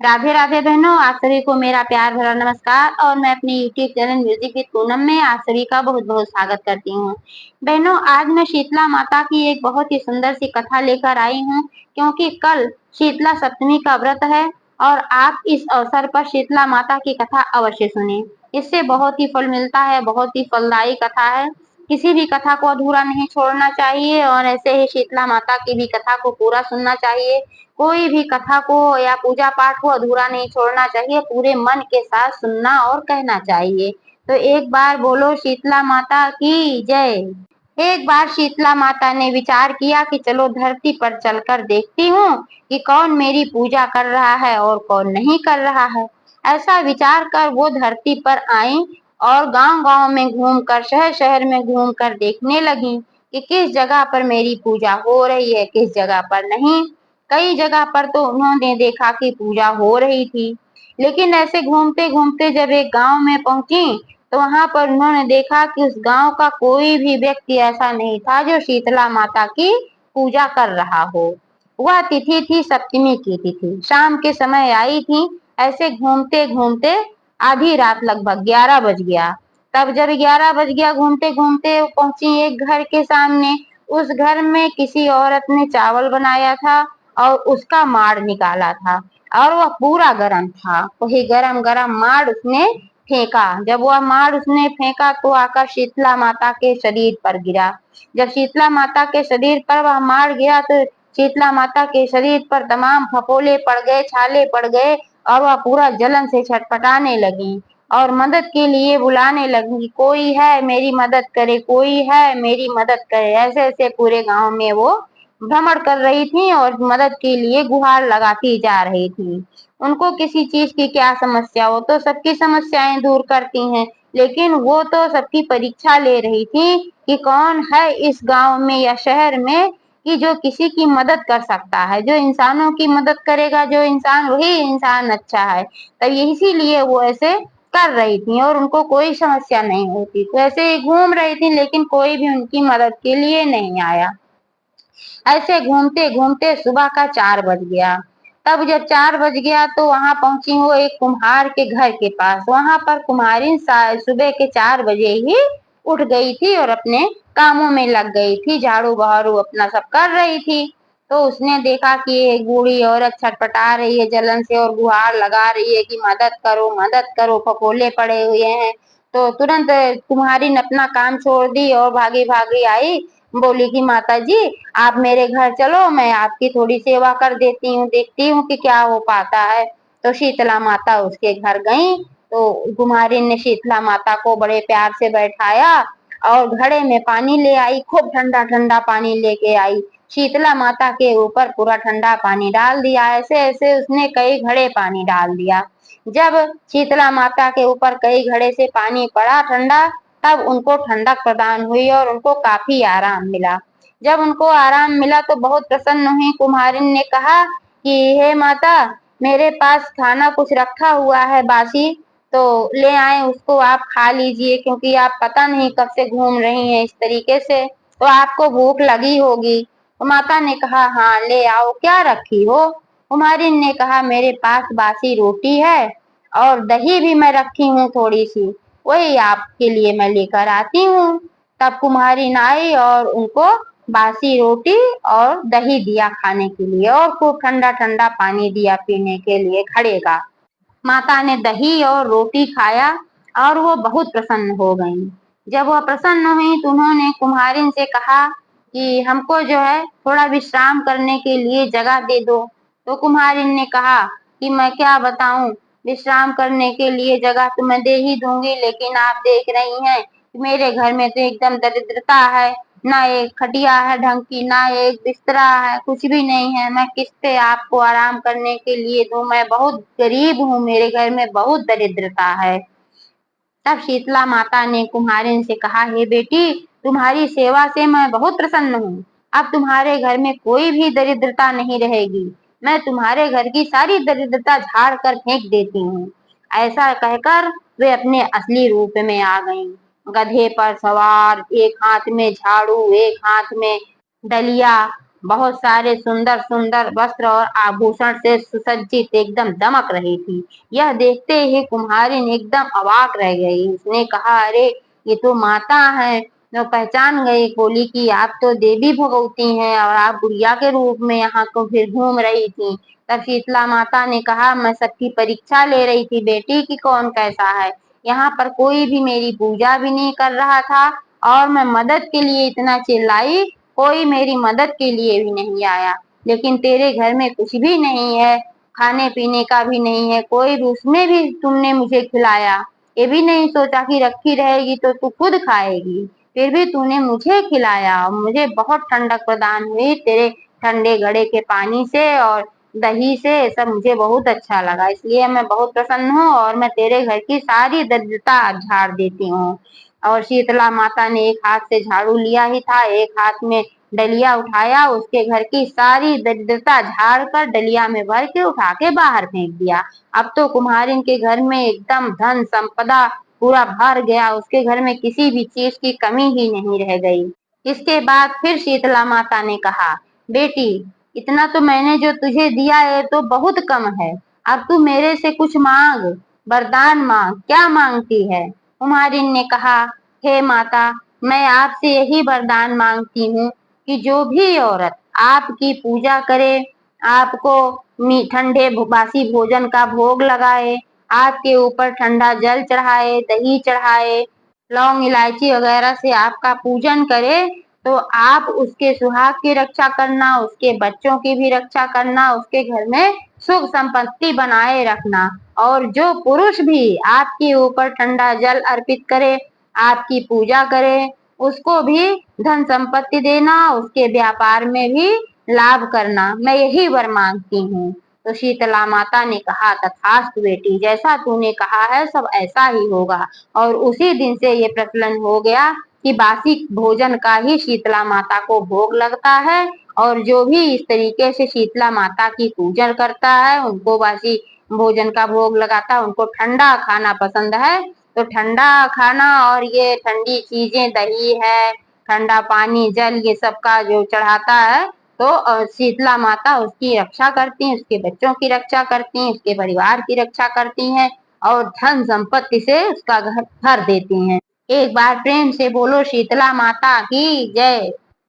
राधे राधे बहनों, आप सभी को मेरा प्यार भरा नमस्कार। और मैं अपने YouTube channel music with Poonam में आप सभी का बहुत बहुत स्वागत करती हूँ। बहनों, आज मैं शीतला माता की एक बहुत ही सुंदर सी कथा लेकर आई हूँ, क्योंकि कल शीतला सप्तमी का व्रत है और आप इस अवसर पर शीतला माता की कथा अवश्य सुने। इससे बहुत ही फल मिलता है, बहुत ही फलदायी कथा है। किसी भी कथा को अधूरा नहीं छोड़ना चाहिए और ऐसे ही शीतला माता की भी कथा को पूरा सुनना चाहिए। कोई भी कथा को या पूजा पाठ को अधूरा नहीं छोड़ना चाहिए, पूरे मन के साथ सुनना और कहना चाहिए। तो एक बार बोलो शीतला माता की जय। एक बार शीतला माता ने विचार किया कि चलो धरती पर चलकर देखती हूँ कि कौन मेरी पूजा कर रहा है और कौन नहीं कर रहा है। ऐसा विचार कर वो धरती पर आई और गांव-गांव में घूमकर, शहर-शहर में घूमकर देखने लगी कि किस जगह पर मेरी पूजा हो रही है, किस जगह पर नहीं। कई जगह पर तो उन्होंने देखा कि पूजा हो रही थी, लेकिन ऐसे घूमते घूमते जब एक गांव में पहुंची तो वहां पर उन्होंने देखा कि उस गांव का कोई भी व्यक्ति ऐसा नहीं था जो शीतला माता की पूजा कर रहा हो। वह तिथि थी सप्तमी की तिथि, शाम के समय आई थी। ऐसे घूमते घूमते आधी रात लगभग 11 बज गया। तब जब 11 बज गया, घूमते घूमते पहुंची एक घर के सामने। उस घर में किसी औरत ने चावल बनाया था और उसका माड़ निकाला था और वह पूरा गर्म था। वही गरम गरम माड़ उसने फेंका। जब वह माड़ उसने फेंका तो आकर शीतला माता के शरीर पर गिरा। जब शीतला माता के शरीर पर वह माड़ गिरा तो शीतला माता के शरीर पर तमाम फफोले पड़ गए, छाले पड़ गए और वह पूरा जलन से छटपटाने लगी और मदद के लिए बुलाने लगी, कोई है मेरी मदद करे, कोई है मेरी मदद करे। ऐसे ऐसे पूरे गांव में वो भ्रमण कर रही थी और मदद के लिए गुहार लगाती जा रही थी। उनको किसी चीज की क्या समस्या हो, तो सबकी समस्याएं दूर करती हैं, लेकिन वो तो सबकी परीक्षा ले रही थी कि कौन है इस गांव में या शहर में कि जो किसी की मदद कर सकता है, जो इंसानों की मदद करेगा, जो इंसान वही इंसान अच्छा है। तो इसीलिए वो ऐसे कर रही थी और उनको कोई समस्या नहीं होती, तो ऐसे ही घूम रही थी, लेकिन कोई भी उनकी मदद के लिए नहीं आया। ऐसे घूमते घूमते सुबह का 4 बज गया। तब जब 4 बज गया तो वहां पहुंची वो एक कुम्हार के घर के पास। वहां पर कुम्हारिन सुबह के 4 बजे ही उठ गई थी और अपने कामों में लग गई थी, झाड़ू बहारू अपना सब कर रही थी। तो उसने देखा कि एक बूढ़ी औरत छटपटा रही है जलन से और गुहार लगा रही है कि मदद करो, फफोले पड़े हुए हैं। तो तुरंत कुम्हारिन अपना काम छोड़ दी और भागी भागी आई, बोली कि माता जी आप मेरे घर चलो, मैं आपकी थोड़ी सेवा कर देती हूँ, देखती हूँ कि क्या हो पाता है। तो शीतला माता उसके घर गई तो कुमारिन ने शीतला माता को बड़े प्यार से बैठाया और घड़े में पानी ले आई, खूब ठंडा ठंडा पानी लेके आई। शीतला माता के ऊपर पूरा ठंडा पानी डाल दिया। ऐसे ऐसे उसने कई घड़े पानी डाल दिया। जब शीतला माता के ऊपर कई घड़े से पानी पड़ा ठंडा, तब उनको ठंडक प्रदान हुई और उनको काफी आराम मिला। जब उनको आराम मिला तो बहुत प्रसन्न हुई। कुम्हारिन ने कहा कि हे माता, मेरे पास खाना कुछ रखा हुआ है बासी, तो ले आए, उसको आप खा लीजिए, क्योंकि आप पता नहीं कब से घूम रही हैं इस तरीके से, तो आपको भूख लगी होगी। तो माता ने कहा हाँ ले आओ, क्या रखी हो। कुम्हारिन ने कहा मेरे पास बासी रोटी है और दही भी मैं रखी हूँ थोड़ी सी, वही आपके लिए मैं लेकर आती हूँ। तब कुम्हारिन आई और उनको बासी रोटी और दही दिया खाने के लिए और खूब ठंडा ठंडा पानी दिया पीने के लिए घड़े का। माता ने दही और रोटी खाया और वो बहुत प्रसन्न हो गईं। जब वह प्रसन्न हुई तो उन्होंने कुम्हारिन से कहा कि हमको जो है थोड़ा विश्राम करने के लिए जगह दे दो। तो कुम्हारिन ने कहा कि मैं क्या बताऊं, विश्राम करने के लिए जगह तो मैं दे ही दूंगी, लेकिन आप देख रही हैं कि मेरे घर में तो एकदम दरिद्रता है, ना एक खटिया है ढंग की, ना एक बिस्तरा है, कुछ भी नहीं है। मैं किससे आपको आराम करने के लिए दूं, मैं बहुत गरीब हूँ, मेरे घर में बहुत दरिद्रता है। तब शीतला माता ने कुम्हारिन से कहा हे बेटी, तुम्हारी सेवा से मैं बहुत प्रसन्न हूँ। अब तुम्हारे घर में कोई भी दरिद्रता नहीं रहेगी। मैं तुम्हारे घर की सारी दरिद्रता झाड़ कर फेंक देती हूँ। ऐसा कहकर वे अपने असली रूप में आ गईं। गधे पर सवार, एक हाथ में झाड़ू, एक हाथ में डलिया बहुत सारे सुंदर सुंदर वस्त्र और आभूषण से सुसज्जित एकदम दमक रही थी। यह देखते ही कुम्हारिन एकदम अवाक रह गई। उसने कहा, अरे ये तो माता है। तो पहचान गई, बोली कि आप तो देवी भगवती हैं और आप गुड़िया के रूप में यहाँ को फिर घूम रही थी। तब शीतला माता ने कहा, मैं सबकी परीक्षा ले रही थी बेटी कि कौन कैसा है। यहाँ पर कोई भी मेरी पूजा भी नहीं कर रहा था और मैं मदद के लिए इतना चिल्लाई, कोई मेरी मदद के लिए भी नहीं आया। लेकिन तेरे घर में कुछ भी नहीं है, खाने पीने का भी नहीं है, कोई भी, उसमें भी तुमने मुझे खिलाया। ये भी नहीं सोचा कि रखी रहेगी तो तू खुद खाएगी, फिर भी तूने मुझे खिलाया। मुझे बहुत ठंडक प्रदान हुई तेरे ठंडे घड़े के पानी से और दही से, सब मुझे बहुत अच्छा लगा, इसलिए मैं बहुत प्रसन्न हूँ और मैं तेरे घर की सारी दरिद्रता झाड़ देती हूँ। और शीतला माता ने एक हाथ से झाड़ू लिया ही था, एक हाथ में डलिया उठाया, उसके घर की सारी दरिद्रता झाड़ कर डलिया में भर के उठा के बाहर फेंक दिया। अब तो कुम्हारिन के घर में एकदम धन संपदा पूरा भर गया, उसके घर में किसी भी चीज की कमी ही नहीं रह गई। इसके बाद फिर शीतला माता ने कहा, बेटी इतना तो मैंने जो तुझे दिया है तो बहुत कम है, अब तू मेरे से कुछ मांग, वरदान मांग, क्या मांगती है। कुम्हारिन ने कहा, हे माता, मैं आपसे यही वरदान मांगती हूँ कि जो भी औरत आपकी पूजा करे, आपको ठंडे बासी भोजन का भोग लगाए, आपके ऊपर ठंडा जल चढ़ाए, दही चढ़ाए, लौंग इलायची वगैरह से आपका पूजन करे, तो आप उसके सुहाग की रक्षा करना, उसके बच्चों की भी रक्षा करना, उसके घर में सुख संपत्ति बनाए रखना। और जो पुरुष भी आपके ऊपर ठंडा जल अर्पित करे, आपकी पूजा करे, उसको भी धन संपत्ति देना, उसके व्यापार में भी लाभ करना, मैं यही वर मांगती हूँ। तो शीतला माता ने कहा, तथास्तु बेटी, जैसा तूने कहा है सब ऐसा ही होगा। और उसी दिन से ये प्रचलन हो गया कि बासी भोजन का ही शीतला माता को भोग लगता है, और जो भी इस तरीके से शीतला माता की पूजन करता है, उनको बासी भोजन का भोग लगाता है, उनको ठंडा खाना पसंद है, तो ठंडा खाना और ये ठंडी चीजें, दही है, ठंडा पानी, जल, ये सब का जो चढ़ाता है, तो शीतला माता उसकी रक्षा करती हैं, उसके बच्चों की रक्षा करती हैं, उसके परिवार की रक्षा करती हैं और धन संपत्ति से उसका घर भर देती हैं। एक बार प्रेम से बोलो शीतला माता की जय।